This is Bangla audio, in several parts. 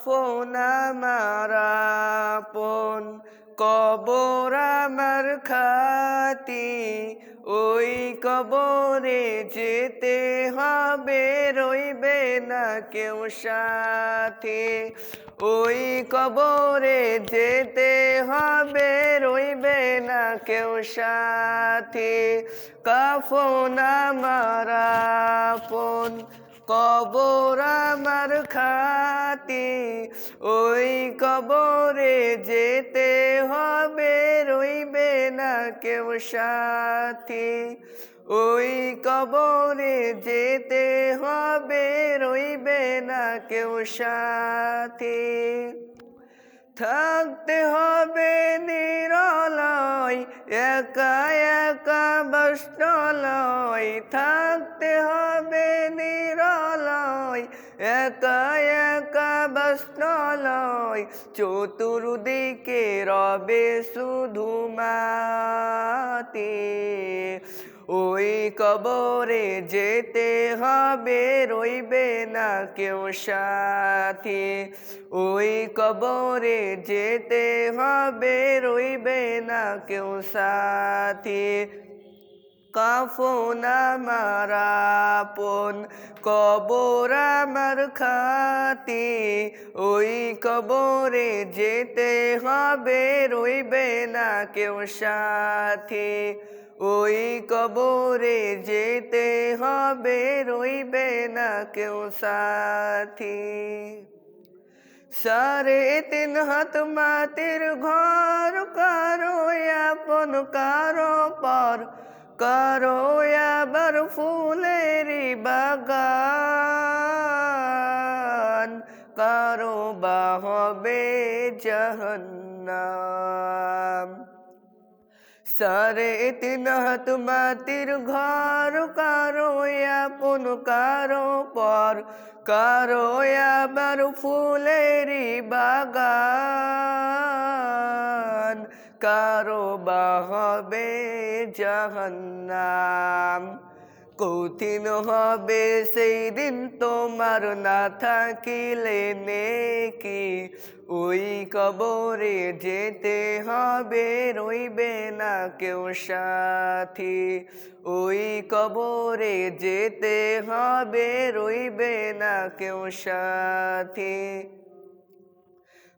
কাফন আমার আপন, কবর আমার খাতি, ওই কবরে যেতে হবে, রইবে না কেউ সাথী। ওই কবরে যেতে হবে, রইবে না কেউ সাথী। কাফন আমার আপন, কবর আমার খাতি, ওই কবরে যেতে হবে, রইবে না কেউ সাথী। ওই কবরে যেতে হবে, রইবে না কেউ সাথী। থাকতে হবে নিরলয়, একা একা বসলয়। থাকতে হবে নিরলয়, একা একা বসলয়। চতুর্দিকে রবে শুধু মাটি, ওই কবরে যেতে হবে, রইবে না কেউ সাথী। ওই কবরে যেতে হবে, রইবে না কেউ সাথী। কাফন আমার আপন, কবর আমার খাতি, ওই কবরে যেতে হবে, রইবে না কেউ সাথী। ওই কবরে যেতে হবে, রইবে না কেউ সাথী। 3.5 হাত মাটির ঘর, কারো আপন কারো পর, কারো আবার ফুলেরই বাগান, কারো বা হবে জাহান্নাম। 3.5 হাত মাটির ঘর, কারো আপন কারো পর, কারো আবার ফুলেরই বাগান, কারো বা হবে জাহান্নাম। কঠিন হবে সেই দিন তোমার, না থাকিলে নেকি। ওই কবরে যেতে হবে, রইবে না কেউ সাথী। ওই কবরে যেতে হবে, রইবে না কেউ সাথী।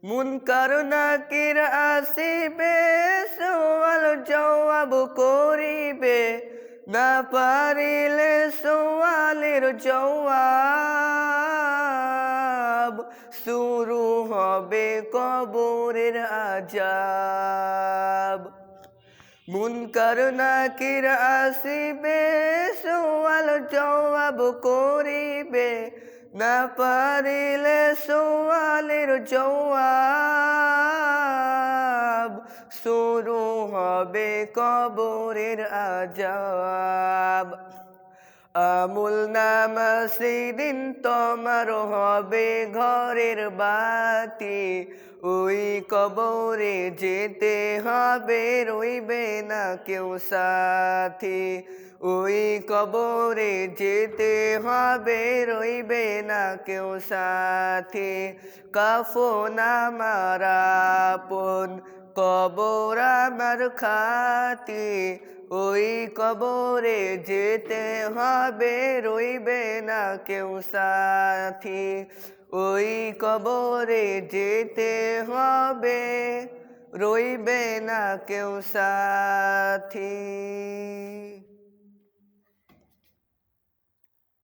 মুনকার নাকির আসিবে, সওয়াল জবাব করিবে, না পারিলে সওয়ালের জবাব। শুরু হবে কবরের আযাব। মুনকার নাকির আসিবে, সওয়াল জবাব করিবে, না পারিলে সওয়ালের জবাব। শুরু হবে কবরের আযাব। আমুল নামা সেদিন তোমার হবে ঘরের বাতি, ওই কবরে যেতে হবে, রইবে না কেউ সাথী। ওই কবরে যেতে হবে, রইবে না কেউ সাথী। কাফন আমার আপন, কবর আমার খাতি, ওই কবরে যেতে হবে, রইবে না কেউ সাথী। ওই কবরে যেতে হবে, রইবে না কেউ সাথী।